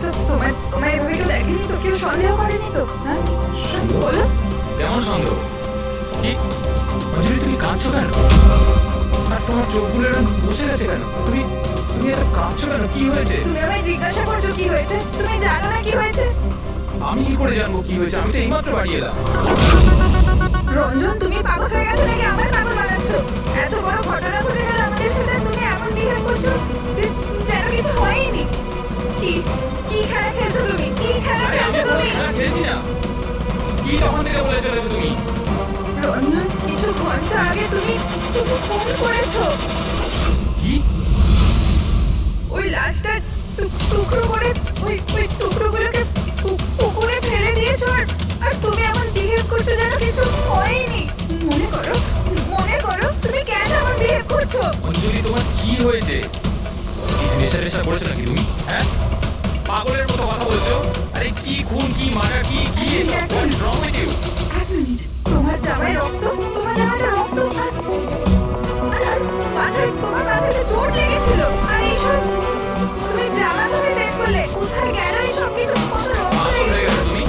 তো তোমায় তোমায় এভাবে কেউ দেখেনি তো, কেউ সন্দেহ করেনি তো? হ্যাঁ বলো। কেমন সন্দেহ? কি অঞ্জলি, তুমি কাঁদছো কেন? আর তোমার চোখগুলো এরকম বসে গেছে কেন? তুমি তুমি এত কাঁদছো কেন? কি হয়েছে? তুমি আমায় জিজ্ঞাসা করছো কি হয়েছে? তুমি জানো না কি হয়েছে? আমি কি করে জানবো কি হয়েছে? আমি তো এইমাত্র বাড়ি এলাম। রঞ্জন, তুমি পাগল হয়ে গেছো নাকি আমায় পাগল বানাচ্ছ? এত বড় ঘটনা ঘটে গেল আমাদের সাথে, তুমি এমন বিহেভ করছো যে যেন কিছু হয়নি। কি কি খেলা খেলছো তুমি? কি খেলা আরে আমি খেলছো তো তুমি? খেলা খেলছি না। কি তখন থেকে বলে চলেছো তুমি? রঞ্জন, কিছু ঘন্টা আগে তুমি তুমি ফোন করেছো। কি? ওই লাশটা টুকরো করে ওই টুকরোগুলোকে পুকুরে ফেলে দিয়েছো, আর তুমি এমন বিহেভ করছো যেন কিছু হয়নি। মনে করো তুমি কেন এমন বিহেভ করছো? অঞ্জলি, তোমার কি হয়েছে? কিছু নেশা করেছো নাকি তুমি? হ্যাঁ, পাগলের মতো কথা বলছো। আরে কি খুন, কি মারা, কি কি এসব? What wrong with you? এক মিনিট, তোমার জামায় রক্ত, তোমার জামাতে রক্ত, আর তোমার মাথায় চোট লেগেছিল, আর এইসব তুমি জামা পরে চেঞ্জ করলে, কোথায় গেল এইসব কিছু? কত রক্ত পাগল হয়ে লেগেছিল। গেছো তুমি?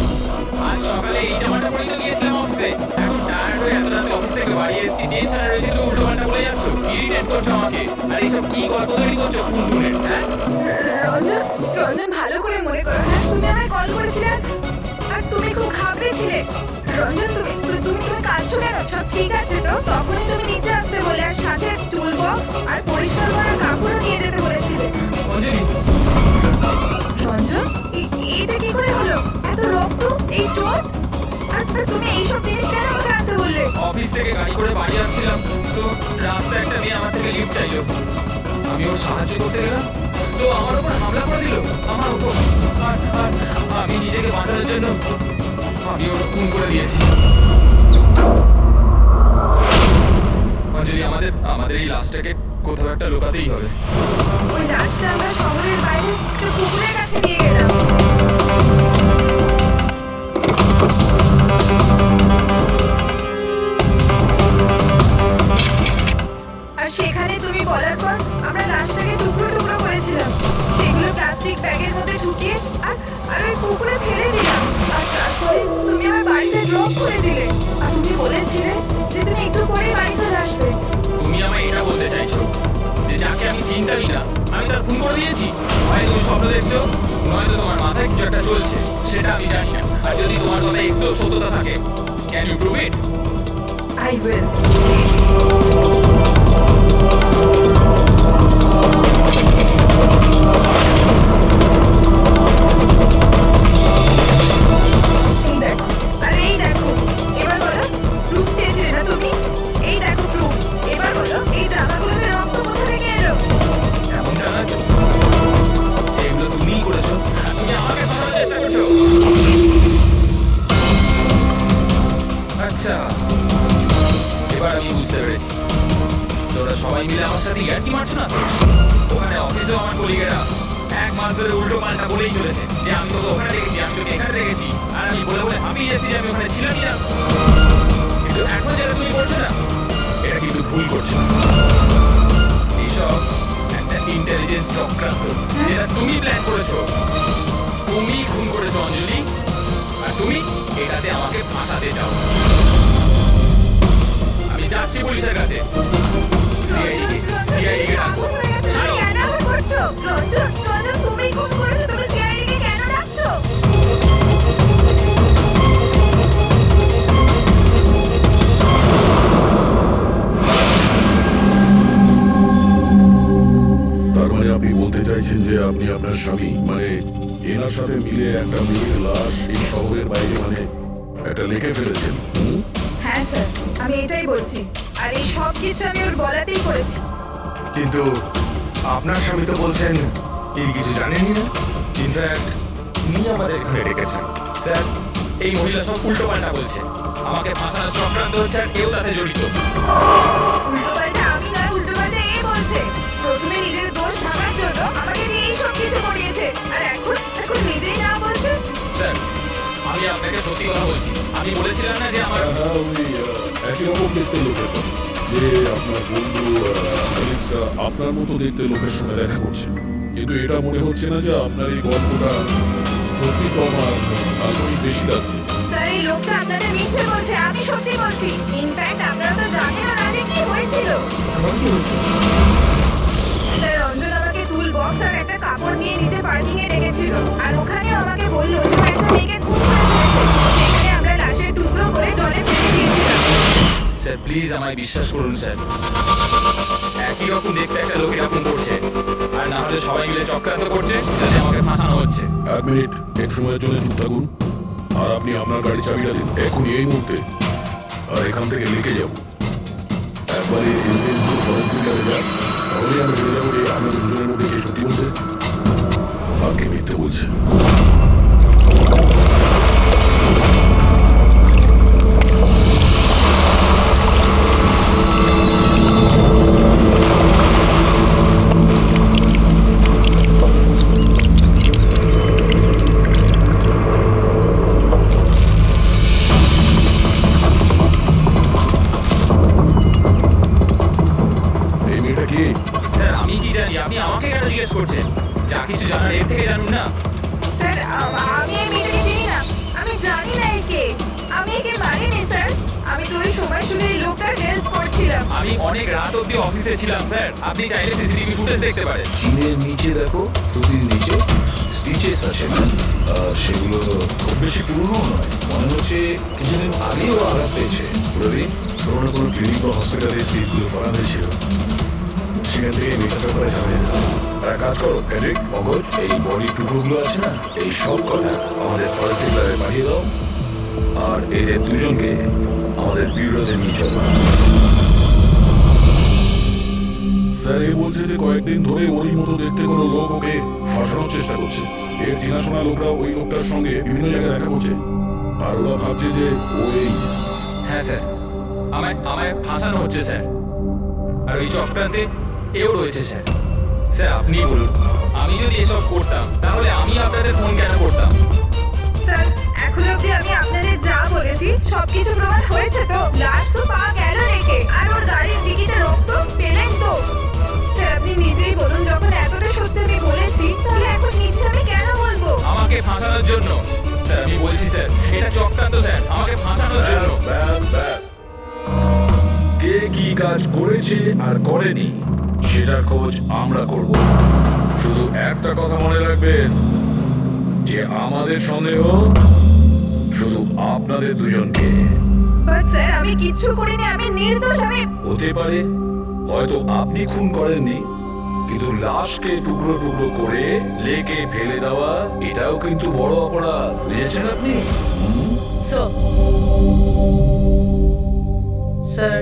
আজ সকালে এই জামাটা পরেই তো গিয়েছিলাম অফিসে। এখন টায়ার্ড হয়ে এত রাতে অফিস থেকে বাড়ি এসেছি, টেনশনে রয়েছে, তুমি উল্টো পাল্টা বলে যাচ্ছ, ইরিটেট করছো আমাকে। আর এইসব কি গল্প তৈরি করছো খুন টুনের? হ্যাঁ, রঞ্জন, রঞ্জন ভালো করে মনে করো, হ্যাঁ তুমি আমায় কল করেছিলে আর তুমি খুব ঘাবড়েছিলে। রঞ্জন, তুমি তুমি তুমি তুমি কাঁদছো কেন? সব ঠিক আছে তো? তখনই তুমি নিচে আসতে বলে, আর সাথে টুল বক্স আর পরিষ্কার করার কাপড়ও নিয়ে যেতে বলেছিলে। অঞ্জলি, রঞ্জন, এটা কি করে হলো? এত রক্ত, এই চোট, আর তুমি এইসব জিনিস কেন আমাকে আনতে বললে? অফিস থেকে গাড়ি করে বাড়ি আসছিলাম, তো রাস্তায় একটা মেয়ে আমার থেকে লিফট চাইলো। আমি ওর সাহায্য করতে গেলাম, তো আমার উপর হামলা করে দিল, আমার উপর। আর আমি নিজেকে বাঁচানোর জন্য আমি ওর খুন করে দিয়েছি। অঞ্জলি, আমাদের আমাদের এই লাশটাকে কোথাও একটা লুকাতেই হবে। ওই লাশটা আমরা শহরের বাইরে একটা পুকুরের কাছে নিয়ে গেলাম। আর সেখানে তুমি বলার পর আমরা লাশটাকে টুকরো টুকরো করেছিলাম, সেগুলো প্লাস্টিক ব্যাগের মধ্যে ঢুকিয়ে আর আর ওই পুকুরে ফেলে দিলাম। আর তারপরে তুমি আমার বাড়িতে ড্রপ করে দিলে, আর তুমি বলেছিলে যে তুমি একটু পরেই বাড়ি চলে আসবে। তুমি আমায় এটা বলতে চাইছো যে যাকে আমি চিন্তাই না আমি তার খুন করে দিয়েছি? হয় তুমি স্বপ্ন দেখছো, নয়তো তোমার মাথায় কিছু একটা চলছে, সেটা আমি জানি না। আর যদি তোমার কথায় একটু সত্যতা থাকে, can you prove it? I will. এই দেখো, আরে এই দেখো, এবার বলো, প্রুফ চেয়েছিলে না তুমি? এই দেখো প্রুফ, এবার বলো এই জামাগুলোতে রক্ত কোথা থেকে এলো? এমনটা না তো যে এগুলো তুমিই করেছো, তুমি আমাকে ফাঁসানোর চেষ্টা করছো। আচ্ছা, এবার আমি বুঝতে পেরেছি, তোরা সবাই মিলে আমার সাথে ইয়ার্কি মারছো না তো? ওখানে অফিসেও আমার কলিগেরা এক মাস ধরে উল্টো পাল্টা বলেই চলেছে যে আমি তোকে ওখানে দেখেছি, আমি তোকে এখানে দেখেছি, আর আমি বলে বলে হাঁপিয়ে যাচ্ছি যে আমি ওখানে ছিলামই না। কিন্তু এখন যেটা তুমি করছো না, এটা কিন্তু ভুল করছো। এইসব একটা ইন্টেলিজেন্স চক্রান্ত, যেটা তুমি প্ল্যান করেছো। তুমি খুন করেছো অঞ্জলি, আর তুমি এটাতে আমাকে ফাঁসাতে চাও। আমি যাচ্ছি পুলিশের কাছে। সিআইডি কে ডাকো। ছাড়ো। কেন এমন করছো? রঞ্জন, রঞ্জন, তুমি খুন করেছো, তুমি সিআইডি কে কেন ডাকছো? তার মানে আপনি বলতে চাইছেন যে আপনি আপনার স্বামী মানে এনার সাথে মিলে একটা মেয়ের লাশ এই শহরের বাইরে মানে একটা লেখে ফেলেছেন? হ্যাঁ স্যার, আমি এটাই বলছি, আর এই সব কিছু আমি ওর বলাতেই করেছি। কিন্তু আপনার স্বামী তো বলছেন এই কিছু জানেনই না। ইনফ্যাক্ট উনি আমাদের এখানে ডেকেছেন। স্যার, এই মহিলা সব উল্টো পাল্টা বলছে, আমাকে ফাঁসানোর চক্রান্ত হচ্ছে, আর কেউ তাতে জড়িত। উল্টোপাল্টা আমি নয়, উল্টোপাল্টা এ বলছে। প্রথমে নিজের দোষ ঢাকার জন্য আমাকে দিয়ে এই সব কিছু করিয়েছে, আর এখন এখন নিজেই না বলছে। স্যার, আমি আপনাকে সত্যি কথা বলছি। আমি বলেছিলাম না যে আমার হ্যাঁ, ওই একই রকম দেখতে লোকের কথা। যে আপনার বন্ধু অ্যালেক্সরা আপনার মতো দেখতে লোকের সঙ্গে দেখা করছে, কিন্তু এটা মনে হচ্ছে না যে আপনার এই গল্পটা সত্যি কম আর কাল্পনিক বেশি লাগছে। স্যার এই লোকটা আপনাদের মিথ্যে বলছে, আমি সত্যি বলছি। ইনফ্যাক্ট আপনারা তো জানেনও না যে কি হয়েছিল। স্যার রঞ্জন আমাকে টুল বক্স আর একটা কাপড় নিয়ে নিচে পার্কিং এ ডেকেছিল, আর ওখানেও আমাকে বললো যে ও একটা মেয়েকে খুন করে ফেলেছে। সেখানে আমরা লাশের টুকরো করে জলে ফেলে দিয়েছিলাম। স্যার প্লিজ আমায় বিশ্বাস করুন স্যার, একই রকম দেখতে একটা লোক এরকম করছে, আর না হলে সবাই মিলে চক্রান্ত করছে যাতে আমাকে ফাঁসানো হচ্ছে। 1 মিনিট এক সময়ের জন্য চুপ থাকুন, আর আপনি আপনার গাড়ি চাবিটা দিন এখনই এই মুহূর্তে, আর এখান থেকে লিখে যাব। একবারে এনএসডি ফরেন্সিক ল্যাবে যান, তাহলে আমরা জেনে যাবো যে আপনাদের দুজনের মধ্যে কে সত্যি বলছে আর কে মিথ্যে বলছে। এই মেয়েটা কি? স্যার আমি কি জানি, আপনি আমাকে কেন জিজ্ঞেস করছেন? যা কিছু জানার এর থেকে জানুন না। স্যার আমি এই মেয়েটাকে চিনি না, আমি জানি না একে, আমি একে মারিনি স্যার। আমি তো ওই সময় শুধু এই লোকটার হেল্প করছিলাম। আমি অনেক রাত অবধি অফিসে ছিলাম স্যার, আপনি চাইলে সিসিটিভি ফুটেজ দেখতে পারেন। চিনের নিচে দেখো, টুপির নিচে স্টিচেস আছে, আর সেগুলো খুব বেশি পুরনো নয়, মনে হচ্ছে কিছুদিন আগেও আঘাত পেয়েছে। রবি, কোনো কোনো ক্লিনিক বা হসপিটালে সিটগুলো করা হয়েছিল, সেখান থেকে মেয়েটার ব্যাপারে জানা যেত। আর এক কাজ করো ফেডরিক, মগজ, এই বডি টুকরোগুলো আছে না, এই সব কটা আমাদের ফরেন্সিক ল্যাবে পাঠিয়ে দাও, আর এদের দুজনকে আমাদের বিউরোতে নিয়ে চলো। স্যার এ বলছে যে কয়েকদিন ধরে ওরই মতো দেখতে কোনো লোক ওকে ফাঁসানোর চেষ্টা করছে। এর চেনাশোনা লোকরা ওই লোকটার সঙ্গে বিভিন্ন জায়গায় দেখা করছে, আর ওরা ভাবছে যে ও এই। হ্যাঁ স্যার, আমায় ফাঁসানো হচ্ছে স্যার, আর ওই চক্রান্তে এও রয়েছে স্যার। স্যার আপনি বলুন, আমি যদি এসব করতাম তাহলে আমি আপনাদের ফোন কেন করতাম? স্যার এখন অবধি আমি আপনাদের যা বলেছি সবকিছু প্রমাণ হয়েছে তো। লাশ তো পাওয়া গেল রেখে, আর ওর গাড়ির ডিকিতে রক্ত পেলেন তো। স্যার আপনি নিজেই বলুন, যখন এতটা সত্যি আমি বলেছি তাহলে এখন মিথ্যে আমি কেন বলবো? আমাকে ফাঁসানোর জন্য স্যার, আমি বলছি স্যার এটা চক্রান্ত স্যার, আমাকে ফাঁসানোর জন্য। ব্যাস ব্যাস, কে কি কাজ করেছে আর করেনি সেটার খোঁজ আমরা করব। শুধু একটা কথা মনে রাখবেন যে আমাদের সন্দেহ শুধু আপনাদের দুজনকে। বাট স্যার আমি কিচ্ছু করিনি, আমি নির্দোষ। আমি হতে পারে হয়তো আপনি খুন করেননি, কিন্তু লাশকে টুকরো টুকরো করে লেকে ফেলে দেওয়া এটাও কিন্তু বড় অপরাধ, বুঝেছেন আপনি? স্যার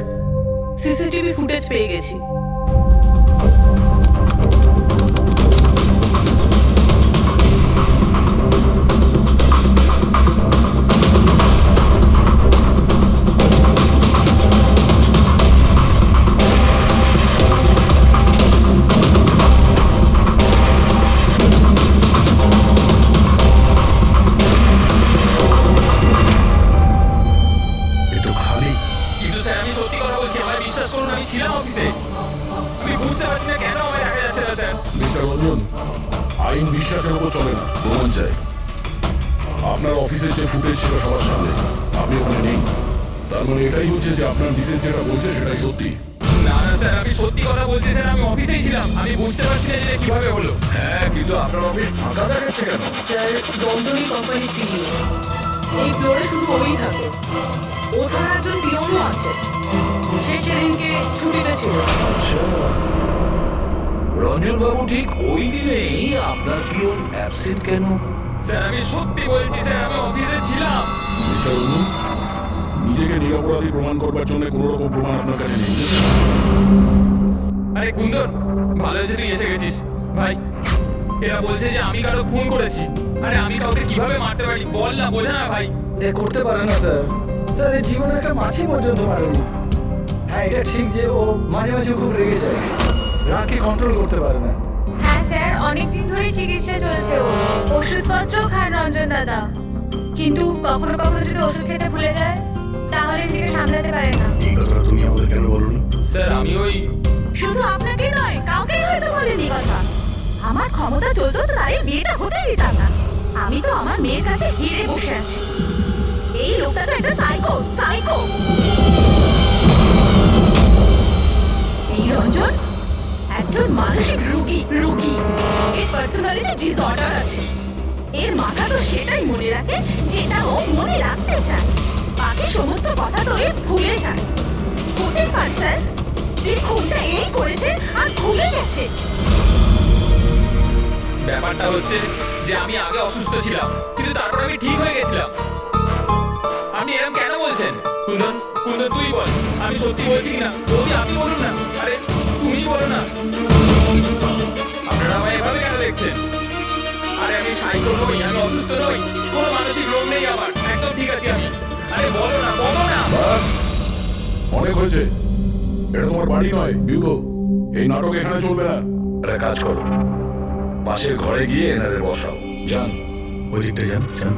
সিসিটিভি ফুটেজ পেয়ে গেছি। এ তো খালি। কিন্তু স্যার আমি সত্যি কথা বলছি, আমায় বিশ্বাস করুন, আমি ছিলাম অফিসে। আমি বুঝতে পারছি না কেন আমায় দেখা যাচ্ছে না স্যার। মিস্টার রঞ্জন, আইন বিশ্বাসের উপর চলে না, প্রমাণ চাই। আপনার অফিসের যে ফুটেজ ছিল সবার সামনে, আপনি ওখানে নেই, তার মানে এটাই হচ্ছে যে আপনার মিসেস যেটা বলছে সেটাই সত্যি। না না স্যার, আমি সত্যি কথা বলছি স্যার, আমি অফিসেই ছিলাম। আমি বুঝতে পারছি না যে এটা কিভাবে হলো। হ্যাঁ, কিন্তু আপনার অফিস ফাঁকা দেখাচ্ছে কেন? স্যার রঞ্জনী কোম্পানি সিইও, এই ফ্লোরে শুধু ওই থাকে। ও ছাড়া একজন পিয়নও আছে, সে সেদিনকে ছুটিতে ছিল। আচ্ছা, রঞ্জন বাবু ঠিক ওই দিনেই আপনার পিয়ন অ্যাবসেন্ট কেন? স্যার আমি সত্যি বলছি স্যার, আমি অফিসে ছিলাম। মিস্টার রঞ্জন, নিজেকে নিরপরাধী প্রমাণ করবার জন্য কোনো রকম প্রমাণ আপনার কাছে নেই। আরে কুন্দর, ভালো হয়েছে তুই এসে গেছিস ভাই। এরা বলছে যে আমি কারো খুন করেছি। আরে আমি কাউকে কিভাবে মারতে পারি বল না, বোঝা না ভাই। এ করতে পারে না স্যার। স্যার এর জীবনে একটা মাছি পর্যন্ত মারেনি। হ্যাঁ এটা ঠিক যে ও মাঝে মাঝে খুব রেগে যায়, রাগকে কন্ট্রোল করতে পারে না। হ্যাঁ স্যার, অনেকদিন ধরে চিকিৎসা চলছে, ও ওষুধপত্র খান রঞ্জন দাদা, কিন্তু কখনো কখনো যদি ওষুধ খেতে ভুলে যায় তাহলে নিজেকে সামলাতে পারে না। এই কথাটা তুমি আমাদের কেন বলনি? স্যার আমি ওই শুধু আপনাকে নয়, কাউকেই হয়তো বলেনি কথা। আমার ক্ষমতা চলতো তো তার এই বিয়েটা হতে দিতাম না। আমি তো আমার মেয়ের কাছে হেরে বসে আছি। এই লোকটা তো একটা সাইকো সাইকো। এই রঞ্জন একজন মানসিক রোগী রোগী। এর পার্সোনালিটি ডিসঅর্ডার আছে। এর মাথা তো সেটাই মনে রাখে যেটা ও মনে রাখতে চায়, বাকি সমস্ত কথা তো এ ভুলে যায়। হতে পারছে যে খুনটা এই করেছে আর ভুলে গেছে। ব্যাপারটা হচ্ছে যে আমি আগে অসুস্থ ছিলাম, কিন্তু তারপর আমি ঠিক হয়ে গেছিলাম। আপনি এরকম কেন বলছেন? কুন্দন, কুন্দন তুই বল, আমি সত্যি বলছি কিনা। যদি আপনি বলুন না। আরে তুমি বলো না। আপনারা আমায় এভাবে কেন দেখছেন? আরে আমি সাইকো নই, আমি অসুস্থ নই, কোনো মানসিক রোগ নেই আমার, একদম ঠিক আছি আমি। আরে বলো না, বলো না। বাস, অনেক হয়েছে। এটা তোমার বাড়ি নয়, বিউগো। এই নাটক এখানে চলবে না। একটা কাজ করো, পাশের ঘরে গিয়ে এনাদের বসাও। যান, ওই দিকটা যান যান।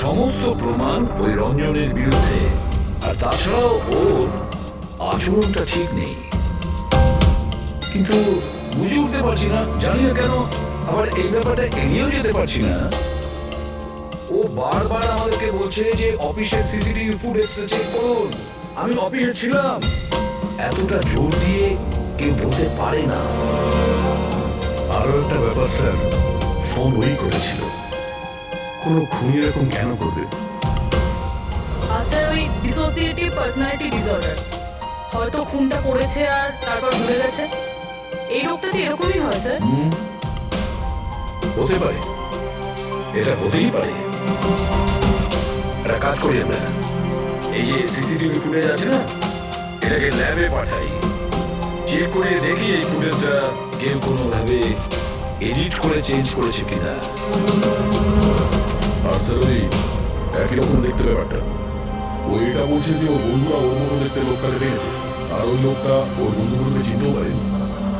সমস্ত প্রমাণ ওই রঞ্জনের বিরুদ্ধে, আর তাছাড়াও ওর আচরণটা ঠিক নেই। কিন্তু বুঝে উঠতে পারছি না, জানি না কেন আবার এই ব্যাপারটা এড়িয়েও যেতে পারছি না। ও বারবার আমাদেরকে বলছে যে অফিসের সিসিটিভি ফুটেজটা চেক করুন। আমি অফিসে ছিলাম। এতটা জোর দিয়ে কেউ বলতে পারে না। আরো একটা ব্যাপার স্যার, ফোন ওই করেছিল। কোনো খুনি এরকম কেন করবে? আর স্যার ওই ডিসোসিয়েটিভ পার্সোনালিটি ডিসঅর্ডার, হয়তো খুনটা করেছে আর তারপর ভুলে গেছে। এই রোগটাতে এরকমই হয় স্যার। হতে পারে, এটা হতেই পারে। একটা কাজ করি আমরা, এই যে সিসিটিভি ফুটেজ আছে না, এটাকে ল্যাবে পাঠাই, চেক করে দেখি এই ফুটেজটা কেউ কোনোভাবে এডিট করে চেঞ্জ করেছে কিনা। আর স্যার ওই একই রকম দেখতে ব্যাপারটা। ও এটা বলছে যে ওর বন্ধুরা ওর মতো দেখতে লোকটাকে দেখেছে, আর ওই লোকটা ওর বন্ধুগুলোকে চিনতেও পারেনি।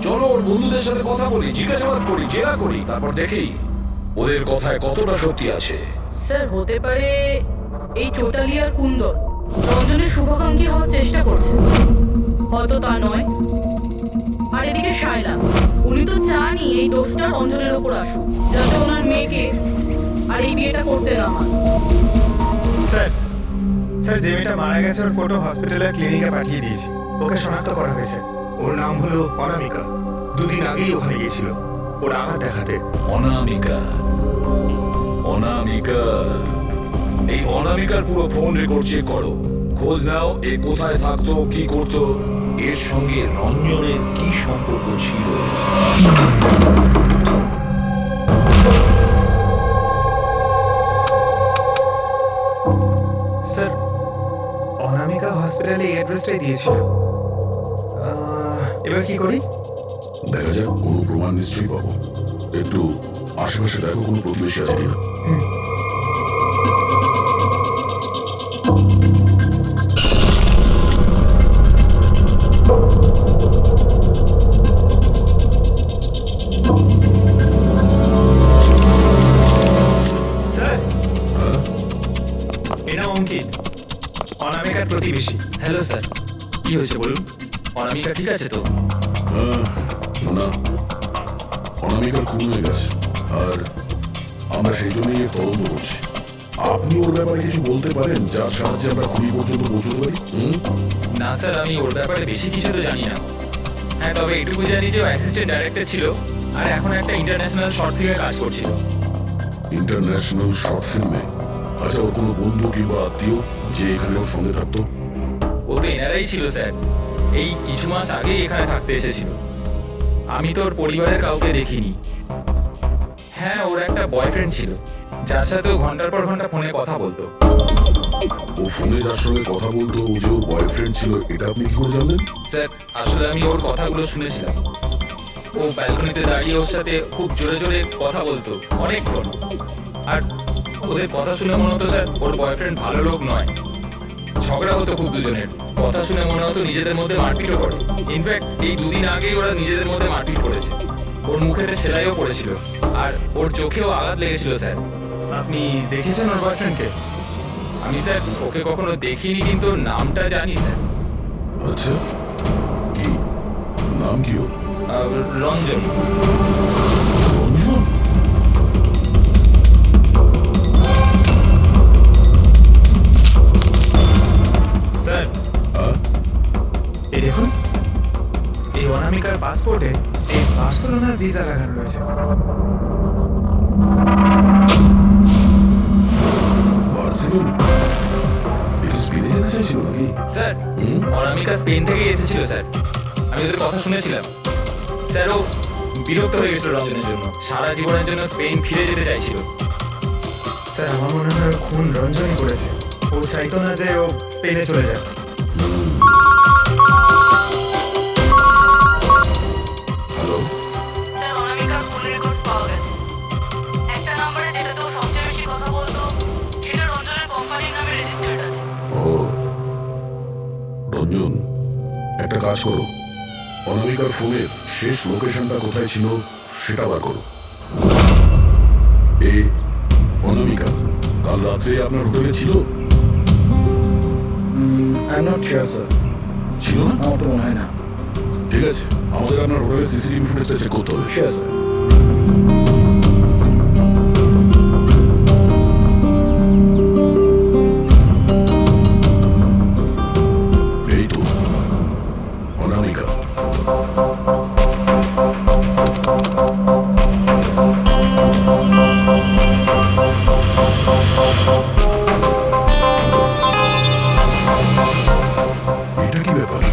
চলো ওর বন্ধুদের সাথে কথা বলি, জিজ্ঞাসাবাদ করি, জেরা করি, তারপর দেখি ওদের কথায় কতটা সত্যি আছে। স্যার হতে পারে এই চৈতালি আর কুন্দন রঞ্জনের শুভাকাঙ্ক্ষী হওয়ার চেষ্টা করছে, হয়তো তা নয়। আর এদিকে শায়লা, উনি তো চানই এই দোষটা রঞ্জনের ওপর আসুক, যাতে ওনার মেয়েকে আর এই বিয়েটা করতে না হয়। স্যার স্যার, যে মেয়েটা মারা গেছে ওর ফটো হসপিটালের ক্লিনিকে পাঠিয়ে দিয়েছি। ওকে শনাক্ত করা হয়েছে। ওর নাম হলো অনামিকা। দুদিন আগেই ওখানে গিয়েছিল ওর আঘাত দেখাতে। অনামিকা, অনামিকা, এই অনামিকার পুরো ফোন রেকর্ড চেক করো, খোঁজ নাও এ কোথায় থাকতো, কি করতো, এর সঙ্গে রঞ্জনের কি সম্পর্ক ছিল। স্যার, অনামিকা হসপিটালে এই অ্যাড্রেসটাই দিয়েছিল। এবার কি করি? দেখা যাক, কোনো প্রমাণ নিশ্চয়ই পাবো। একটু আশেপাশে দেখো কোনো প্রতিবেশী আছে কিনা। স্যার, এটা অঙ্কিত, অনামিকার প্রতিবেশী। হ্যালো স্যার, কি হয়েছে বলুন? অনামিকা ঠিক আছে তো? না, অনামিকার খুন হয়ে গেছে, আর আমরা সেই জন্যই এর তদন্ত করছি। আপনি ওর ব্যাপারে কিছু বলতে পারেন যার সাহায্যে আমরা খুনি পর্যন্ত পৌঁছতে পারি? না স্যার, আমি ওর ব্যাপারে বেশি কিছু তো জানি না। হ্যাঁ, তবে এটুকু জানি যে ও অ্যাসিস্ট্যান্ট ডাইরেক্টর ছিল আর এখন একটা ইন্টারন্যাশনাল শর্ট ফিল্মে কাজ করছিল। ইন্টারন্যাশনাল শর্ট ফিল্মে? আচ্ছা, ওর কোনো বন্ধু কিংবা আত্মীয় যে এখানে ওর সঙ্গে থাকতো? ও তো এনারাই ছিল স্যার, এই কিছু মাস আগেই এখানে থাকতে এসেছিল। আমি তো ওর পরিবারের কাউকে দেখিনি। হ্যাঁ, ওর একটা বয়ফ্রেন্ড ছিল যার সাথে ও ঘন্টার পর ঘন্টা ফোনে কথা বলতো। ও ফোনে যার সঙ্গে কথা বলতো ও যে ওর বয়ফ্রেন্ড ছিল, এটা আপনি কি করে জানলেন? স্যার, আসলে আমি ওর কথাগুলো শুনেছিলাম। ও ব্যালকনিতে দাঁড়িয়ে ওর সাথে খুব জোরে জোরে কথা বলতো অনেকক্ষণ। আর ওদের কথা শুনে মনে হতো স্যার ওর বয়ফ্রেন্ড ভালো লোক নয়। ঝগড়া হতো খুব দুজনের। কথা শুনে মনে হতো নিজেদের মধ্যে মারপিটও করে। ইনফ্যাক্ট এই দুদিন আগেই ওরা নিজেদের মধ্যে মারপিট করেছে। ওর মুখেতে সেলাইও পড়েছিল আর ওর চোখেও আঘাত লেগেছিল স্যার। আপনি দেখেছেন ওর বয়ফ্রেন্ডকে? আমি স্যার ওকে কখনো দেখিনি, কিন্তু ওর নামটা জানি স্যার। আচ্ছা, কি নাম কি ওর? রঞ্জন। রঞ্জন? স্যার হ্যাঁ? এই দেখুন, এই অনামিকার পাসপোর্টে এই বার্সেলোনার ভিসা লাগানো রয়েছে। বার্সেলোনা? এটা স্পেনে যেতে চাইছিল নাকি? স্যার অনামিকা স্পেন থেকে এসেছিল স্যার, আমি ওদের কথা শুনেছিলাম। স্যার ও বিরক্ত হয়ে গেছিল রঞ্জনের জন্য, সারা জীবনের জন্য স্পেন ফিরে যেতে চাইছিল। স্যার আমার মনে হয় ওর খুন রঞ্জনই করেছে। ও চাইতো না যে ও স্পেনে চলে যাক। হ্যালো? স্যার অনামিকার ফোন রেকর্ডস পাওয়া গেছে। একটা নাম্বারে যেটাতে ও সবচেয়ে বেশি কথা বলতো সেটা রঞ্জনের কোম্পানির নামে রেজিস্টার্ড আছে। ও রঞ্জন, একটা কাজ করো, অনামিকার ফোনের শেষ লোকেশনটা কোথায় ছিল সেটা বার করো। এ অনামিকা কাল রাত্রে আপনার হোটেলে ছিল? I am not sure sir, ছিল না? আমার তো মনে হয় না। ঠিক আছে, আমাদের আপনার হোটেলের সিসিটিভি ফুটেজটা চেক করতে হবে। Sure sir. এই তো অনামিকা। এটা কি ব্যাপার?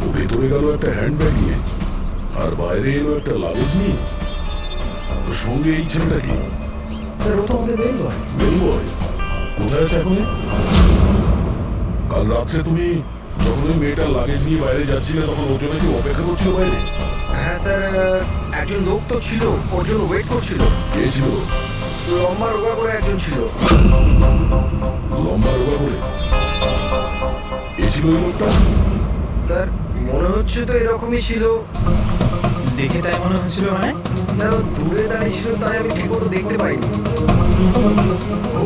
ও ভেতরে গেল একটা হ্যান্ডব্যাগ নিয়ে আর বাইরে এলো একটা লাগেজ নিয়ে। তো সঙ্গে এই ছেলেটা কি? স্যার ও তো আমাদের বেল বয়। বেল বয়? কোথায় আছে এখন? কাল রাত্রে তুমি যখন ওই মেয়েটার লাগেজ নিয়ে বাইরে যাচ্ছিলে তখন ওর জন্য কি অপেক্ষা করছিল বাইরে? হ্যাঁ স্যার, একজন লোক তো ছিল, ওর জন্য ওয়েট করছিল। কে ছিল? লম্বা রোগা করে একজন ছিল। লম্বা রোগা করে? এ ছিল ওই লোকটা? স্যার মনে হচ্ছে তো এরকমই ছিল। দেখে তাই মনে হচ্ছিল মানে? স্যার ও দূরে দাঁড়িয়ে ছিল তাই আমি ঠিক মতো দেখতে পাইনি। ও,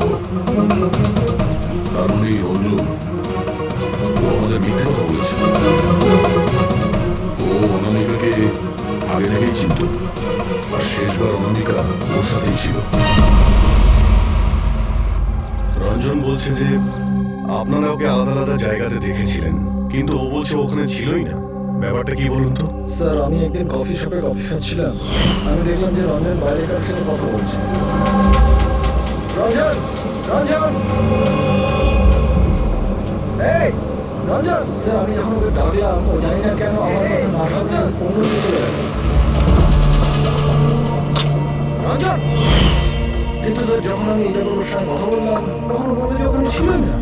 তার মানে এই রঞ্জন ও আমাদের মিথ্যে কথা বলেছে। ও অনামিকাকে আগে থেকেই চিনত আর শেষবার অনামিকা ওর সাথেই ছিল। রঞ্জন বলছে যে আপনারা ওকে আলাদা আলাদা জায়গাতে দেখেছিলেন, কিন্তু ও বলছে ওখানে ছিলই না। ব্যাপারটা কি বলুন তো? স্যার আমি একদিন কফি শপে কফি খাচ্ছিলাম, আমি দেখলাম যে রঞ্জন বাইরে কারোর সাথে কথা বলছে। রঞ্জন, রঞ্জন, এই রঞ্জন! স্যার আমি যখন ওকে ডাকলাম ও জানি না কেন আমার কথা না শুনে অন্যদিকে চলে গেল। রঞ্জন! কিন্তু স্যার যখন আমি এটা ওর সঙ্গে কথা বললাম তখন ও বললো যে ওখানে ছিলই না।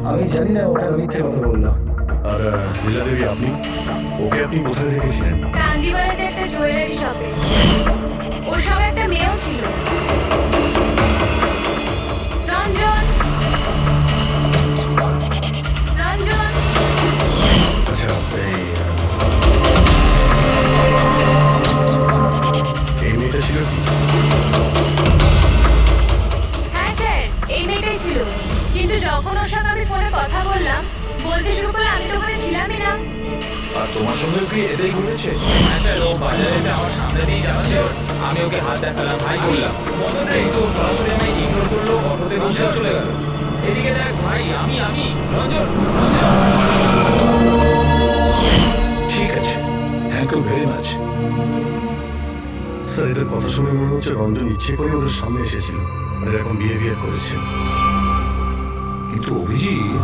আমি জানি না ওখানে মিথ্যে কথা বললাম। আর লীলা দেবী, ওকে আপনি কোথায় দেখেছিলেন? কান্দিওয়ালাতে একটা জুয়েলারি শপে। ওর সঙ্গে একটা মেয়েও ছিল। রঞ্জন, রঞ্জন! আচ্ছা, এই মেয়েটা ছিল কি? হ্যাঁ স্যার, এই মেয়েটাই ছিল। কিন্তু যখন ওর সঙ্গে আমি ফোনে কথা বললাম বলতে শুরু করলে আমি তো ওখানে ছিলামই না। আর তোমার সঙ্গে কি এটাই ঘটেছে? হ্যাঁ স্যার, ও বাজারেতে আমার সামনে দিয়ে যাচ্ছে, আমি ওকে হাত দেখালাম, ভাই বললাম, মদন রে তো সরাসরি আমায় ইগনোর করলো, অটোতে বসে চলে গেল। এদিকে দেখ ভাই, আমি রঞ্জন, রঞ্জন। ঠিক আছে, thank you very much. Sir এদের কথা শুনে মনে হচ্ছে রঞ্জন ইচ্ছে করে ওদের সামনে এসেছিল আর এরকম বিহেভিয়ার করেছে। কিন্তু অভিজিৎ,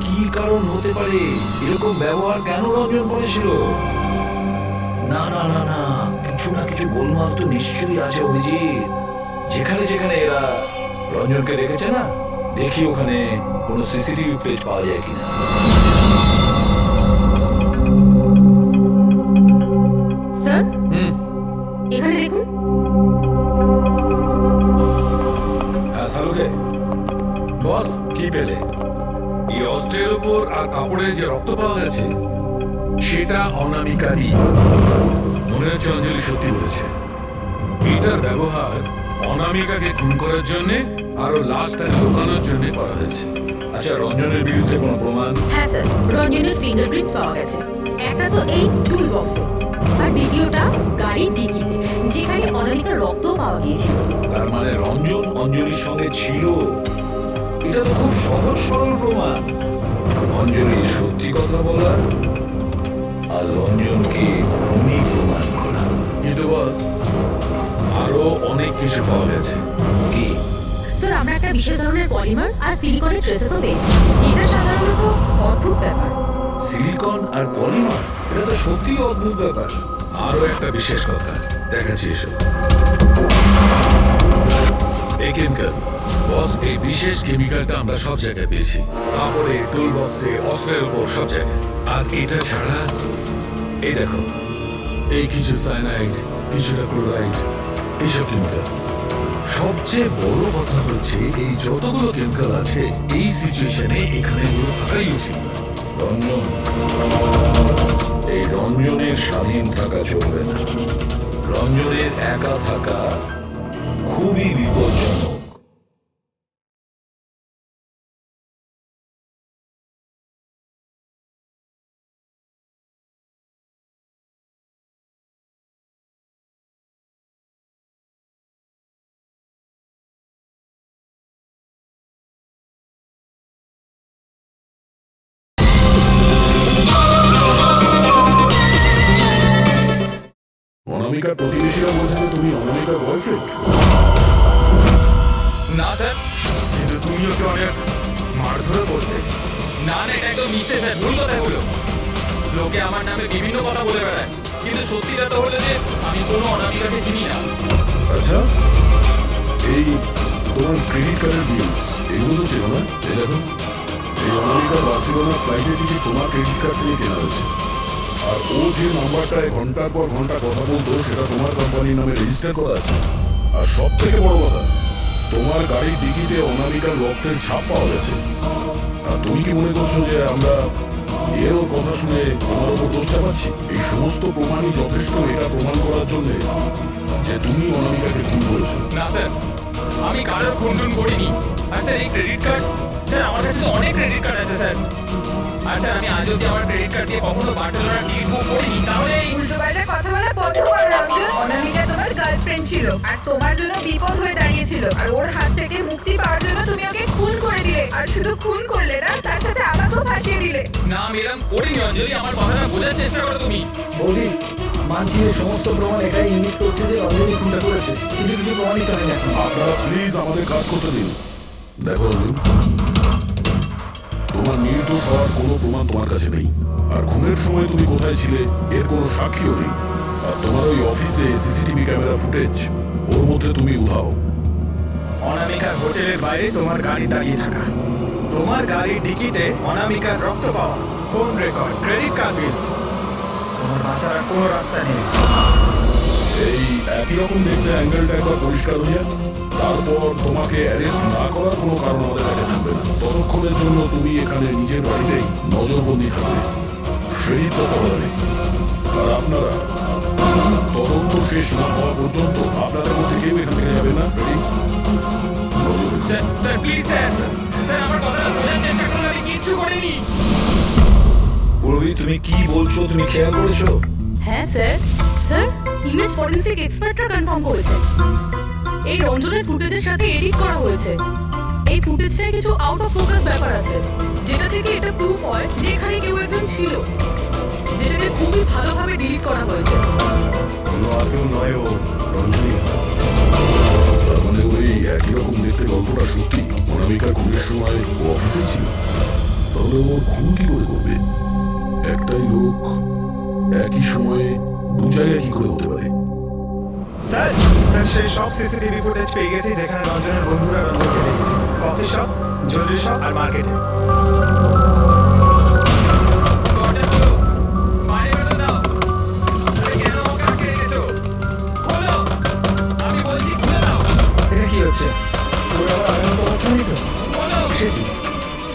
কি কারণ হতে পারে এরকম ব্যবহার কেন রঞ্জন করেছিল? না না না না, কিছু না কিছু গোলমাল তো নিশ্চয়ই আছে অভিজিৎ। যেখানে যেখানে এরা রঞ্জনকে দেখেছে না, দেখি ওখানে কোনো সিসিটিভি ফুটেজ পাওয়া যায় কিনা। স্যার এখানে দেখুন। হ্যাঁ সালুকে, বস কি পেলে? এই অস্ত্রের উপর আর কাপড়ে যে রক্ত পাওয়া গেছে সেটা অনামিকারই। মনে হচ্ছে অঞ্জলি সত্যি বলেছে। এটার ব্যবহার অনামিকাকে খুন করার জন্য আরো লাশটাকে লুকানোর জন্য করা হয়েছে। আচ্ছা, রঞ্জনের বিরুদ্ধে কোনো প্রমাণ? হ্যাঁ স্যার, রঞ্জনের ফিঙ্গারপ্রিন্টস পাওয়া গেছে। একটা তো এই টুল বক্সে আর দ্বিতীয়টা গাড়ির ডিকিতে, যেখানে অনামিকার রক্তও পাওয়া গিয়েছিল। তার মানে রঞ্জন অঞ্জলির সঙ্গে ছিল। এটা তো খুব সহজ সরল প্রমাণ। অঞ্জলি সত্যি কথা বলা আর রঞ্জনকে খুনি প্রমাণ করা। কিন্তু বস, আরো অনেক কিছু পাওয়া গেছে। কি? স্যার, আমরা একটা বিশেষ ধরনের পলিমার আর সিলিকনের ট্রেসেসও পেয়েছি, যেটা সাধারণত অদ্ভুত ব্যাপার। সিলিকন আর পলিমার, এটা তো সত্যি অদ্ভুত ব্যাপার। আরো একটা বিশেষ কথা দেখাচ্ছি, এসব এই কেমিক্যাল। বস, এই বিশেষ কেমিক্যালটা আমরা সব জায়গায় পেয়েছি, কাপড়ে, টুল বক্সে, অস্ত্রের উপর, সব জায়গায়। আর এটা ছাড়া এই দেখো, এই কিছু সায়ানাইড, কিছুটা ক্লোরাইড, এইসব কেমিক্যাল। সবচেয়ে বড় কথা হচ্ছে এই যতগুলো কেমিক্যাল আছে এই সিচুয়েশনে এখানে এগুলো থাকাই উচিত না। রঞ্জন, এই রঞ্জনের স্বাধীন থাকা চলবে না। রঞ্জনের একা থাকা খুবই বিপজ্জনক। অনামিকার প্রতিবেশীরা বলছে যে তুমি অনামিকার বয়ফ্রেন্ড। না স্যার, কিন্তু তুমি ওকে অনেক মারধর করতে। না না, এটা একদম মিথ্যে স্যার, ভুল কথা হলো। লোকে আমার নামে বিভিন্ন কথা বলে বেড়ায়, কিন্তু সত্যিটা তো হলো যে আমি কোনো অনামিকাকে চিনি না। আচ্ছা, এই তোমার ক্রেডিট কার্ডের বিলস এগুলো তো ছিল না? এই দেখো, এই অনামিকা বার্সেলোনা ফ্লাইটের টিকিট তোমার ক্রেডিট কার্ড থেকে কেনা হয়েছে। আর ও যে নাম্বারটায় ঘন্টার পর ঘন্টা কথা বলতো সেটা তোমার কোম্পানির নামে রেজিস্টার করা আছে। আর সব থেকে বড় কথা, তোমার গাড়ির ডিকিতে অনামিকার রক্তের ছাপ পাওয়া গেছে। আর তুমি কি মনে করছো যে আমরা এর ওর কথা শুনে তোমার ওপর দোষ চাপাচ্ছি? এই সমস্ত প্রমাণই যথেষ্ট এটা প্রমাণ করার জন্য যে তুমি অনামিকাকে খুন করেছো। না স্যার, আমি কারোর খুন করিনি। আর স্যার, এই ক্রেডিট কার্ড, স্যার আমার কাছে তো অনেক ক্রেডিট কার্ড আছে স্যার। আর স্যার, আমি আজ অব্দি আমার ক্রেডিট কার্ড দিয়ে কখনো বার্সেলোনার টিকিট বুক করিনি। তাহলে উল্টোপাল্টা কথা বলা বন্ধ করো রঞ্জন। অনামিকা তোমার গার্লফ্রেন্ড ছিল আর তোমার জন্য বিপদ হয়ে দাঁড়িয়েছিল, আর ওর হাত থেকে মুক্তি পাওয়ার জন্য তুমি ওকে খুন করে দিলে। আর শুধু খুন করলে না, তার সাথে আমাকেও ফাঁসিয়ে দিলে। না, আমি এরকম করিনি অঞ্জলি, আমার কথাটা বোঝার চেষ্টা করো তুমি। বৌদি, মানছি যে সমস্ত প্রমাণ এটাই ইঙ্গিত করছে যে রঞ্জনী খুনটা করেছে, কিন্তু কিছু প্রমাণিত হয়নি এখন। আপনারা প্লিজ আমাদের কাজ করতে দিন। দেখো অর্জুন, তোমার নির্দোষ হওয়ার কোনো প্রমাণ তোমার কাছে নেই। আর খুনের সময় তুমি কোথায় ছিলে এর কোনো সাক্ষীও নেই। আর তোমার ওই অফিসে সিসিটিভি ক্যামেরা ফুটেজ, ওর মধ্যে তুমি উধাও। অনামিকার হোটেলের বাইরে তোমার গাড়ি দাঁড়িয়ে থাকা, তোমার গাড়ির ডিকিতে অনামিকার রক্ত পাওয়া, ফোন রেকর্ড, ক্রেডিট কার্ড বিলস, তোমার বাঁচার আর কোনো রাস্তা নেই। এই একই রকম দেখতে অ্যাঙ্গেলটা একবার পরিষ্কার হয়ে যাক, তারপর তোমাকে অ্যারেস্ট না করার কোনো কারণ আমাদের কাছে থাকবে না। ততক্ষণের জন্য তুমি এখানে নিজের বাড়িতেই নজরবন্দি থাকবে, ফ্রেডির তত্ত্বাবধানে। আর আপনারা তদন্ত শেষ না হওয়া পর্যন্ত আপনাদের মধ্যে কেউ এখান থেকে যাবে না। ফ্রেডি, নজর রেখো। Sir, sir please sir, sir আমার কথাটা বোঝার চেষ্টা করুন, আমি কিচ্ছু করিনি। পূর্বী, তুমি কি বলছো তুমি খেয়াল করেছো? হ্যাঁ স্যার, স্যার ইমেজ ফরেন্সিক এক্সপার্টরা কনফার্ম করেছে এই রঞ্জনের ফুটেজের সাথে এডিট করা হয়েছে। এই ফুটেজটায় কিছু আউট অফ ফোকাস ব্যাপার আছে, যেটা থেকে এটা প্রুফ হয় যে এখানে কেউ একজন ছিল, যেটাকে খুবই ভালোভাবে ডিলিট করা হয়েছে। কোনো আর কেউ নয়, ও রঞ্জনী। তার মানে ওই একই রকম দেখতে গল্পটা সত্যি। অনামিকা খুনের সময় ও অফিসেই ছিল। তাহলে ওর খুন কি করে করবে? একটাই লোক একই সময়ে দু জায়গায় কি করে হতে পারে? স্যার, স্যার সেই সব সিসিটিভি ফুটেজ পেয়ে গেছি যেখানে রঞ্জনের বন্ধুরা রঞ্জনকে দেখেছে। কফি শপ, জুয়েলারি শপ আর মার্কেটে। দরজা খোলো, বাইরে বেরোতে দাও। আরে কেন আমাকে আটকে রেখেছো? খোলো, আমি বলছি খুলে দাও। এটা কি হচ্ছে? ওর আবার আগের মতো অবস্থা নেই তো? খোলো। সে কি?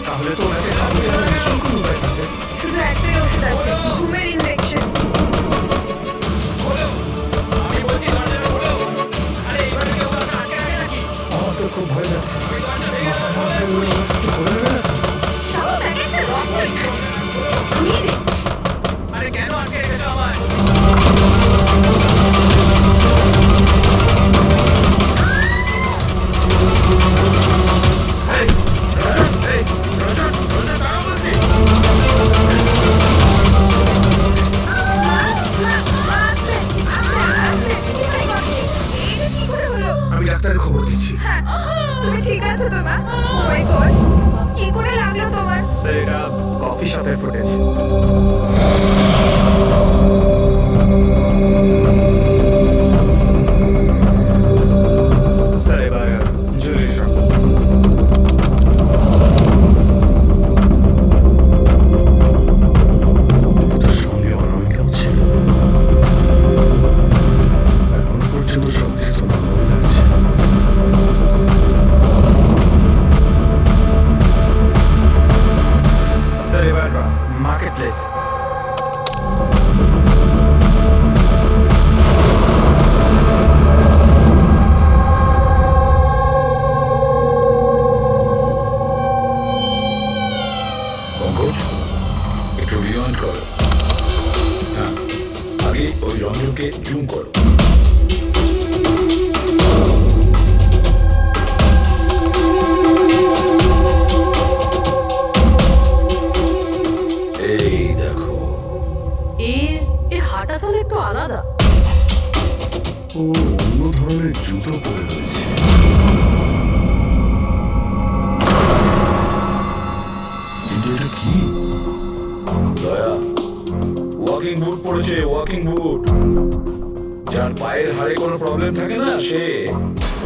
তাহলে তো ওনাকে খাওয়াতে হবে নিশ্চয়ই কোনো উপায় থাকবে। শুধু একটাই ওষুধ আছে, ঘুমের ইনজেকশন। খোলো, আমি বলছি দরজাটা খোলো। আরে এইভাবে কেউ আমাকে আটকে রাখে নাকি? আমার তো খুব ভয় লাগছে। ওই দরজা ভেঙে মাথা দাও। মাথায় উড়ে কিছু করে দেবে না তো? সব এক একটা রং পরীক্ষা নিয়ে দেখছি। আরে কেন স্যার এটা কফি শপের ফুটেজ। স্যার এবার জুয়েলারি শপ। তোর সঙ্গে অনামিকাও ছিল। এখনো পর্যন্ত সবকিছু তো নর্মাল লাগছে। স্যার এবার মার্কেট প্লেস। পঙ্কজ একটু রিওয়াইন্ড করো। হ্যাঁ, আগে ওই রঞ্জনকে জুম করো। এই দেখো, এর হাঁটা চলে একটু আলাদা। ও অন্য ধরনের জুতো পরে রয়েছে। কিন্তু এটা কি? দয়া ওয়াকিং বুট পরেছে, ওয়াকিং বুট। যার পায়ের হাড়ে কোনো প্রবলেম থাকে না সে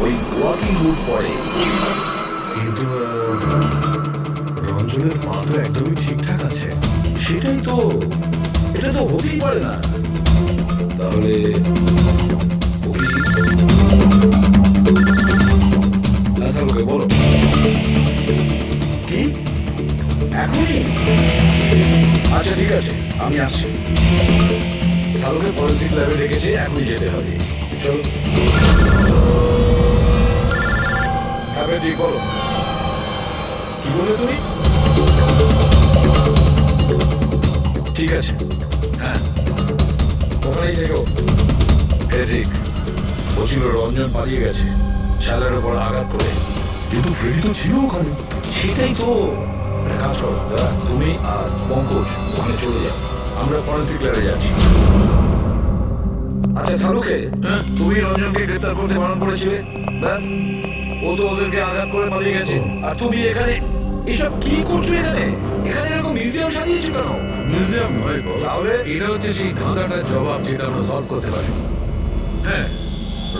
ওই ওয়াকিং বুট পরে। কিন্তু রঞ্জনের পা তো একদমই ঠিকঠাক আছে। সেটাই তো, এটা তো হতেই পারে না। তাহলে ও কি? আচ্ছা লোকে বলো কি এখনই? আচ্ছা ঠিক আছে, আমি আসছি। সালুকে ফরেন্সিক ল্যাবে রেখেছে, এখনই যেতে হবে। চলো। হ্যাঁ ঠিক, বলো কি বলে তুমি? ঠিক আছে, হ্যাঁ ওখানেই থেকো। ফ্রেডরিক বলছিল রঞ্জন পালিয়ে গেছে শালের ওপর আঘাত করে। কিন্তু ফ্রেডি তো ছিল ওখানে। সেটাই তো। একটা কাজ করো দাদা, তুমি আর পঙ্কজ ওখানে চলে যাও, আমরা ফরেন্সিক ল্যাবে যাচ্ছি। আচ্ছা সালুকে তুমি রঞ্জনকে গ্রেফতার করতে বারণ করেছিলে, ব্যাস ও তো ওদেরকে আঘাত করে পালিয়ে গেছে। আর তুমি এখানে এসব কি করছো? এখানে এখানে এরকম মিউজিয়াম সাজিয়েছো কেন? মিউজিয়াম নয় বস, তাহলে? এটা হচ্ছে সেই ধাঁধাটার জবাব যেটা আমরা সলভ করতে পারি। হ্যাঁ,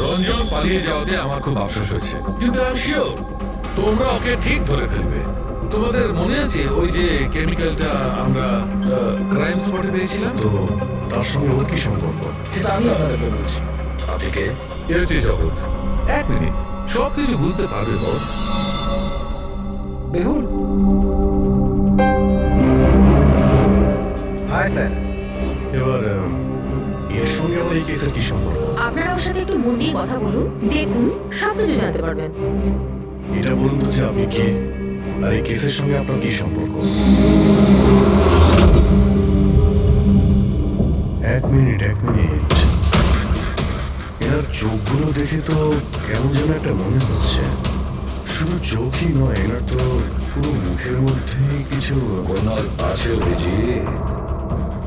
রঞ্জন পালিয়ে যাওয়াতে আমার খুব আফসোস হয়েছে, কিন্তু আই এম শিওর তোমরা ওকে ঠিক ধরে ফেলবে। তোমাদের মনে আছে ওই যে কেমিক্যালটা আমরা ক্রাইম স্পটে পেয়েছিলাম? তো তার সঙ্গে ওর কি সম্পর্ক? সেটা আমি আপনাদেরকে বলছি। আপনি কে? এ হচ্ছে জগৎ। এক মিনিট, সব কিছু বুঝতে পারবে বস। বেহুল, হাই স্যার। এবার এর সঙ্গে আমার এই কেসের কি সম্পর্ক? আপনারা ওর সাথে একটু মন দিয়ে কথা বলুন, দেখুন সব কিছু জানতে পারবেন। এটা বলুন তো যে আপনি কে, আর এই কেসের সঙ্গে আপনার কি সম্পর্ক? এক মিনিট। এনার চোখগুলো দেখে তো কেমন যেন একটা মনে হচ্ছে। শুধু চোখই নয়, এনার তো পুরো মুখের মধ্যেই কিছু। গোলমাল আছে অভিজিৎ,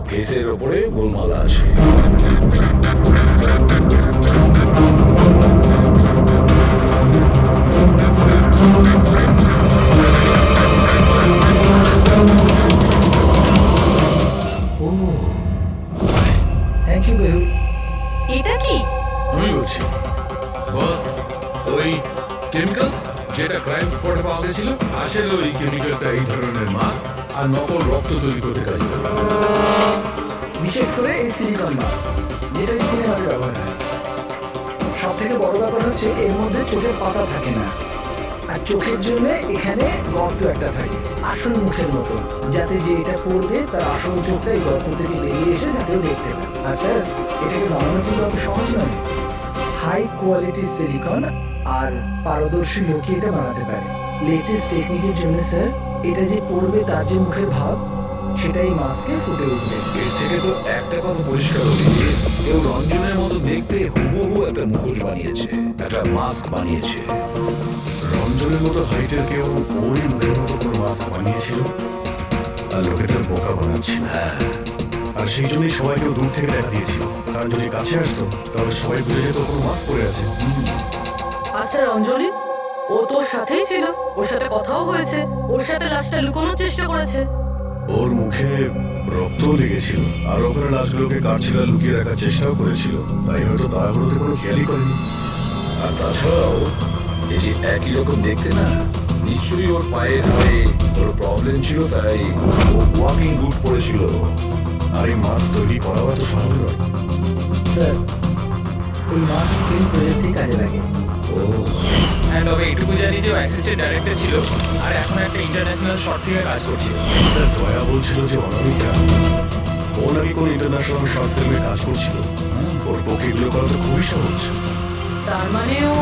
কেসের ওপরে গোলমাল আছে। ও থ্যাংক ইউ বেহুল। এটা কি? আমি বলছি বস, ওই কেমিক্যালস যেটা ক্রাইম স্পটে পাওয়া গেছিল, আসলে ওই কেমিক্যালটা এই ধরনের মাস্ক আর নকল রক্ত তৈরি করতে কাজে লাগে। বিশেষ করে এই সিলিকন মাস্ক, যেটা ওই সিনেমাতে ব্যবহার হয়। সব থেকে বড় ব্যাপার হচ্ছে এর মধ্যে চোখের পাতা থাকে না, আর চোখের জন্য এখানে গর্ত একটা থাকে আসল মুখের মতো, যাতে যে এটা পড়বে তার আসল চোখটা এই গর্ত থেকে বেরিয়ে এসে যাতে ও দেখতে পায়। আর স্যার, এটাকে বানানো কিন্তু অত সহজ নয়। হাই কোয়ালিটি সিলিকন আর পারদর্শী লোকই এটা বানাতে পারে। লেটেস্ট টেকনিকের জন্য স্যার, এটা যে পড়বে তার যে মুখের ভাব, সেটাই মাস্কে ফুটে উঠবে। এর থেকে তো একটা কথা পরিষ্কার অভিজিৎ, কেউ রঞ্জনের মতো দেখতে হুবহু একটা মুখোশ বানিয়েছে, একটা মাস্ক বানিয়েছে। রঞ্জনের মতো হাইটের কেউ ওই মুখের মতো কোনো মাস্ক বানিয়েছিল, আর লোকে তার বোকা বানাচ্ছিল। আর সেই জন্যই সবাইকে দূর থেকে দেখা দিয়েছিল, কারণ যদি কাছে আসতো তাহলে সবাই বুঝে যেত কোনো মাস্ক পরে আছে। আর স্যার অঞ্জলি, ও ও তোর সাথেই ছিল, ওর সাথে কথাও হয়েছে, ওর সাথে লাশটা লুকোনোর চেষ্টা করেছে। ওর মুখে রক্ত লেগেছিল আর ওখানে লাশগুলোকে কাটছিল আর লুকিয়ে রাখার চেষ্টাও করেছিল, তাই হয়তো তাড়াহুড়োতে কোনো খেয়ালই করেনি। আর তাছাড়াও এই যে একই রকম দেখতে না, নিশ্চয়ই ওর পায়ের হাড়ে ওর প্রবলেম ছিল, তাই ও ওয়াকিং বুট পরেছিল। আর এই মাস্ক তৈরি করাও এত সহজ নয়। স্যার, এই মাস্ক ফিল্ম প্রজেক্টেই কাজে লাগে। হ্যাঁ, তবে এটুকু জানি যে ও অ্যাসিস্ট্যান্ট ডাইরেক্টর ছিল আর এখন একটা ইন্টারন্যাশনাল শর্ট ফিল্মে কাজ করছে। স্যার, দয়া বলছিল যে অনামিকা ও নাকি কোনো ইন্টারন্যাশনাল শর্ট ফিল্মে কাজ করছিল। ওর পক্ষে এগুলো করা তো খুবই সহজ। তার মানে ও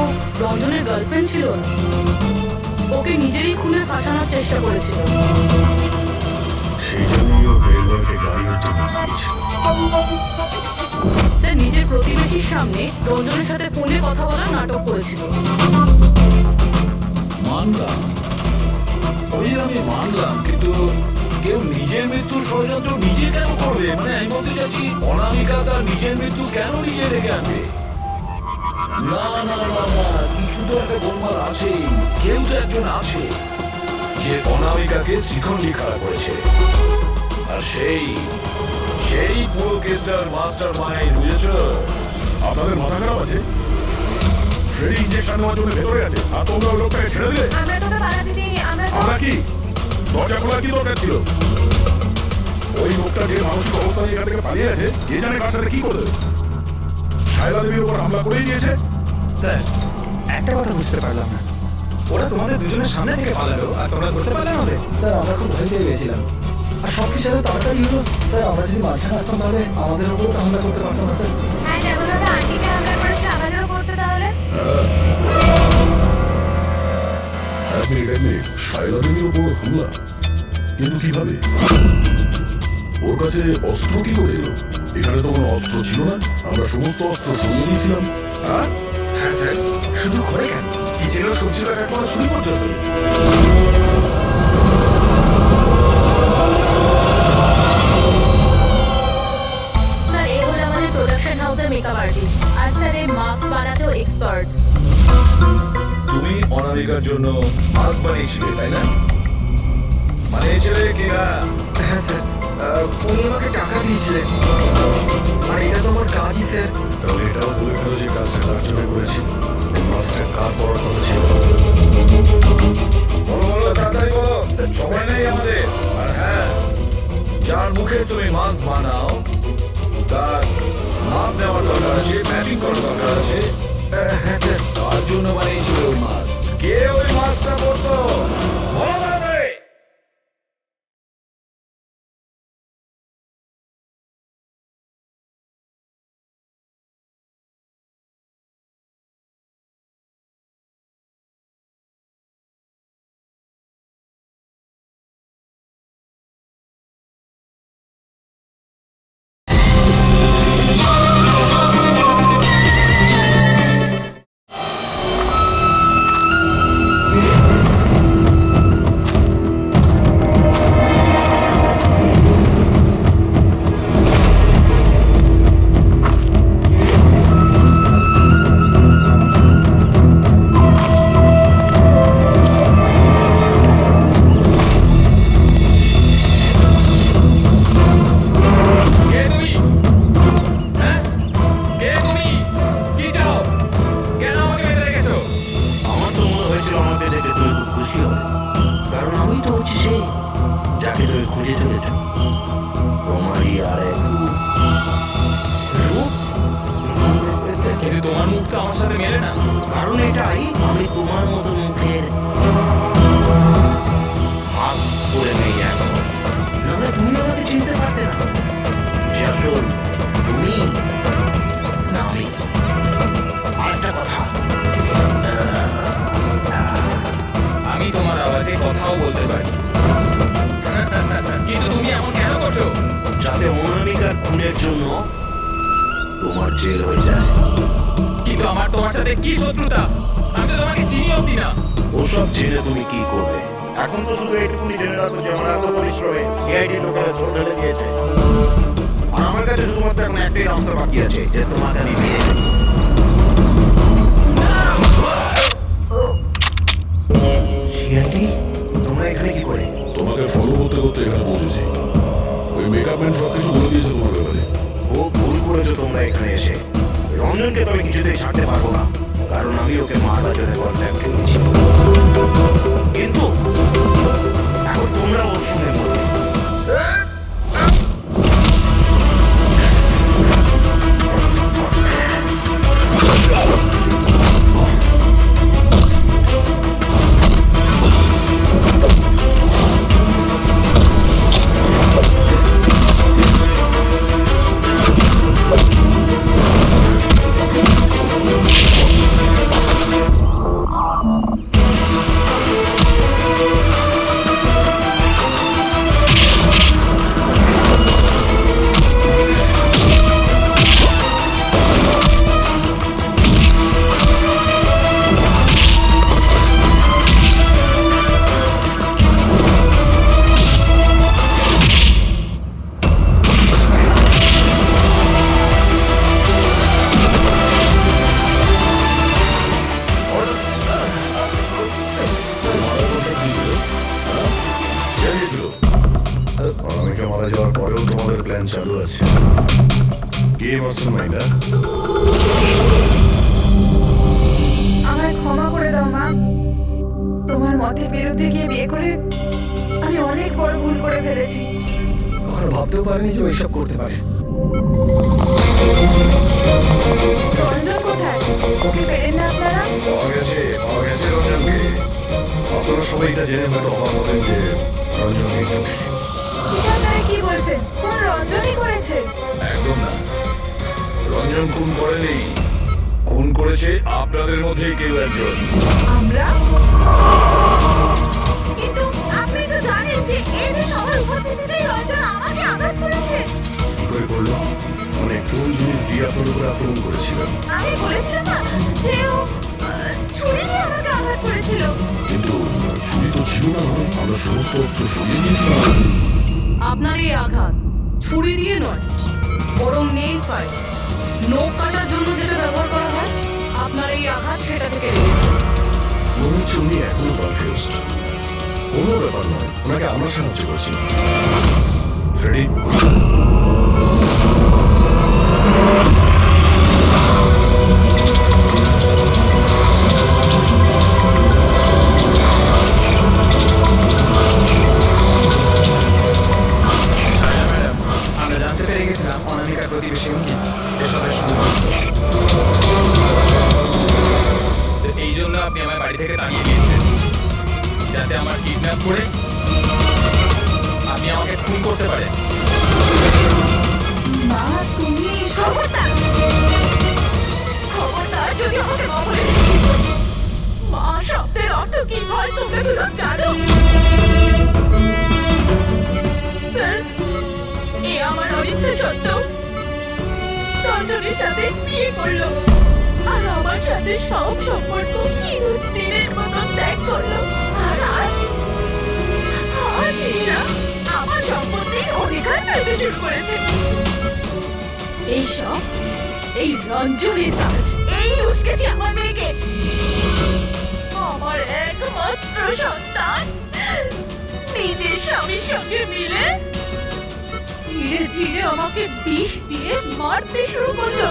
রঞ্জনের গার্লফ্রেন্ড ছিল না, ওকে নিজেরই খুনে ফাঁসানোর চেষ্টা করেছিল। সেই জন্যই ও রেলওয়েকে গাড়ি উঠতে নিয়ে গিয়েছিল। সে নিজের প্রতিবেশীর সামনে রঞ্জনের সাথে ফোনে কথা বলার নাটক করেছিল। মানলাম, ওই আমি মানলাম, কিন্তু কেউ নিজের মৃত্যুর ষড়যন্ত্র নিজে কেন করবে? মানে আমি বলতে চাচ্ছি, অনামিকা তার নিজের মৃত্যু কেন নিজে ডেকে আনবে? না না না না, কিছু তো একটা গোলমাল আছে। কেউ তো একজন আছে যে অনামিকাকে শিখন্ডি খাড়া করেছে, আর সেই পুরো কেসটার মাস্টার মাইন্ড, বুঝেছো? আপনাদের মাথা খারাপ আছে? ফ্রেডি ইঞ্জেকশন নেওয়ার জন্য ভেতরে আছে আর তোমরা ওই লোকটাকে ছেড়ে দিলে। আমরা তোকে পালাতে দিইনি, আমরা কি দরজা খোলার কি দরকার ছিল? ওই লোকটা যে মানসিক অবস্থা নিয়ে এখান থেকে পালিয়ে আছে, কে জানে কার সাথে কি করবে। শায়লা দেবীর উপর হামলা করেই দিয়েছে। স্যার, একটা কথা বুঝতে পারলাম না, ওরা তোমাদের দুজনের সামনে থেকে পালালো আর তোমরা ধরতে পারলে না ওদের? স্যার, আমরা খুব ভয় পেয়ে গেছিলাম আর সব কিছু এত তাড়াতাড়ি হলো। স্যার, আমরা যদি মাঝখানে আসতাম তাহলে আমাদের উপর হামলা করতে পারতাম না স্যার। হ্যাঁ, যেমনভাবে আন্টিকে হামলা করেছিল আমাদেরও করতে তাহলে। এক মিনিট, শায়লা দেবীর উপর হামলা? কিন্তু কিভাবে? ওর কাছে অস্ত্র কি করে এলো? এখানে তো কোনো অস্ত্র ছিল না, আমরা সমস্ত অস্ত্র সরিয়ে দিয়েছিলাম। হ্যাঁ স্যার, শুধু ঘরে কেন, কিচেনেও সবজি কাটার পর শুরু পর্যন্ত। স্যার, এ হলো আমাদের প্রোডাকশন হাউসের মেকআপ আর্টিস্ট, আর স্যার এই মাস্ক বানাতেও এক্সপার্ট। তুমি অনামিকার জন্য মাস্ক বানিয়েছিলে, তাই না? বানিয়েছিলে কিনা? হ্যাঁ স্যার, উনি আমাকে টাকা দিয়েছিলেন আর এটা তো আমার কাজই স্যার। তাহলে এটাও বলে ফেলো যে কাজটা কার জন্য করেছিল, এই মাস্কটা কার পড়ার কথা ছিল। বলো বলো, তাড়াতাড়ি বলো, সময় নেই আমাদের। আর হ্যাঁ, যার মুখে তুমি মাস্ক বানাও তার মাপ নেওয়ার দরকার আছে, ম্যাপিং করার দরকার আছে। হ্যাঁ স্যার। তার জন্য বানিয়েছিল ওই মাস্ক। কে ওই মাস্কটা পরতো? বলো তাড়াতাড়ি। কারণ এটাই, আমি তোমার মতো মুখের হাত করে নেই এখন। নাহলে তুমি আমাকে চিনতে পারতে না যে আসল তুমি না আমি। আরেকটা কথা, আমি তোমার আওয়াজে কথাও বলতে পারি, কিন্তু তুমি এমন কেন করছো? যাতে অনামিকার খুনের জন্য তোমার জেল হয়ে যায়। কিন্তু আমার তোমার সাথে কি শত্রুতা? আমি তো তোমাকে চিনি অব্দি না। ওসব জেনে তুমি কি করবে? এখন তো শুধু এইটুকুনি জেনে রাখো যে আমার এত পরিশ্রমে এআইডি লোকেরা চোট ঢেলে দিয়েছে, আর আমার কাছে শুধুমাত্র এখন একটাই রাস্তা বাকি আছে, যে তোমাকে আমি মেরে সিআইডি তোমরা এখানে কি করে? তোমাকে ফলো করতে করতে এখানে পৌঁছেছি। ওই মেকআপ ম্যান সব কিছু বলে দিয়েছে তোমার ব্যাপারে। ও ভুল করেছো তোমরা এখানে এসে। রঞ্জনকে তো আমি কিছুতেই ছাড়তে পারবো না, কারণ আমি ওকে মারবার জন্য কন্ট্যাক্ট নিয়েছি। কিন্তু এখন তোমরা ওর সঙ্গে মরবে। অনামিকা মারা যাওয়ার পরেও তোমাদের প্ল্যান চালু আছে। কে মাস্টার মাইন্ডা? আমায় ক্ষমা করে দাও মা। তোমার মতের বিরুদ্ধে গিয়ে বিয়ে করে আমি অনেক বড় ভুল করে ফেলেছি। কখনো ভাবতেও পারিনি যে ও এসব করতে পারে। রঞ্জন কোথায়? ওকে পেলেন না আপনারা? পাওয়া গেছে রঞ্জনকে। আপনারা সবাই এটা জেনে হয়তো অবাক হলেন যে রঞ্জন নির্দোষ। এটা আপনারা কি বলছেন? কোন রঞ্জনই করেছে? একদম না, রঞ্জন খুন করেনি। খুন করেছে আপনাদের মধ্যে কেউ একজন। আমরা? কিন্তু আপনি তো জানেন যে এই সবার উপস্থিতিতেই রঞ্জন আমাকে আঘাত করেছে। কি করে করলো? মানে কোন জিনিস দিয়ে আপনার উপরে আক্রমণ করেছিলেন? আমি বলেছিলাম না যে ও ছুরি দিয়ে আমাকে আঘাত করেছিল। কিন্তু ছুরি তো ছিল না, আমরা সমস্ত অস্ত্র সরিয়ে দিয়েছিলাম। আপনার এই আঘাত ছুরি দিয়ে নয়, বরং নেইল পাইপ, নখ কাটার জন্য যেটা ব্যবহার করা হয়, আপনার এই আঘাত সেটা থেকে লেগেছে। মনে হচ্ছে উনি এখনো কনফিউজড। কোনো ব্যাপার নয়, ওনাকে আমরা সাহায্য করছি। ফ্রেডি, আমরা জানতে পেরে গেছিলাম অনামিকার প্রতিবেশী হুমকি এসবের সঙ্গে যুক্ত। তো এই জন্য আপনি আমার বাড়ি থেকে তাড়িয়ে দিয়েছিলেন, যাতে আমার কিডন্যাপ করে আপনি আমাকে খুন করতে পারেন। মা তুমি খবরদার খবরদার, যদি আমাকে মা বলে ডেকেছিস। মা শব্দের অর্থ কি হয় তোমরা দুজন জানো? স্যার, এ আমার অনিচ্ছা সত্ত্বেও রঞ্জনের সাথে বিয়ে করলো আর আমার সাথে সব সম্পর্ক চিরদিনের মতন ত্যাগ করলো। আর আজ এরা আমার সম্পত্তির অধিকার চাইতে শুরু করেছে। এইসব এই রঞ্জনের কাজ। এই উস্কেছে আমার মেয়েকে, আমার একমাত্র সন্তান, নিজের স্বামীর সঙ্গে মিলে ধীরে ধীরে আমাকে বিষ দিয়ে মারতে শুরু করলো।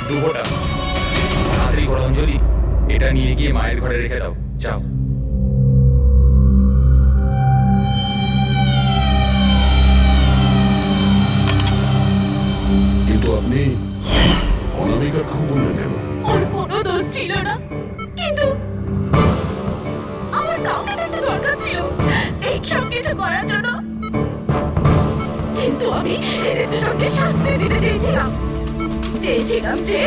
দুবোটা তাড়াতাড়ি করো অঞ্জলি, এটা নিয়ে গিয়ে মায়ের ঘরে রেখে দাও, যাও। কিন্তু আপনি অনামিকার খুন করলেন কেন? ওর কোনো দোষ ছিল না, কিন্তু আমার কাউকে তো একটা দরকার ছিল এই সব কিছু করার জন্য। কিন্তু আমি এদের দুজনকে শাস্তি দিতে চেয়েছিলাম যে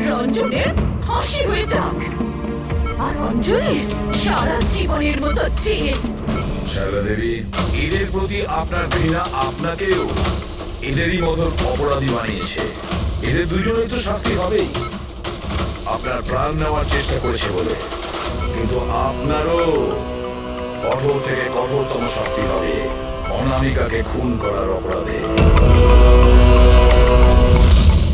রঞ্জনের ফাঁসি হয়ে যাক আর রঞ্জনের সারা জীবনের মতো জেল। শারদা দেবী, এদের প্রতি আপনার ঘৃণা আপনাকেও এদেরই মতন অপরাধী বানিয়েছে। এদের দুজনেই তো শাস্তি হবেই। আপনার প্রাণ নেওয়ার চেষ্টা করেছে বলে, কিন্তু আপনারও কঠোর থেকে কঠোরতম শাস্তি হবে অনামিকাকে খুন করার অপরাধে।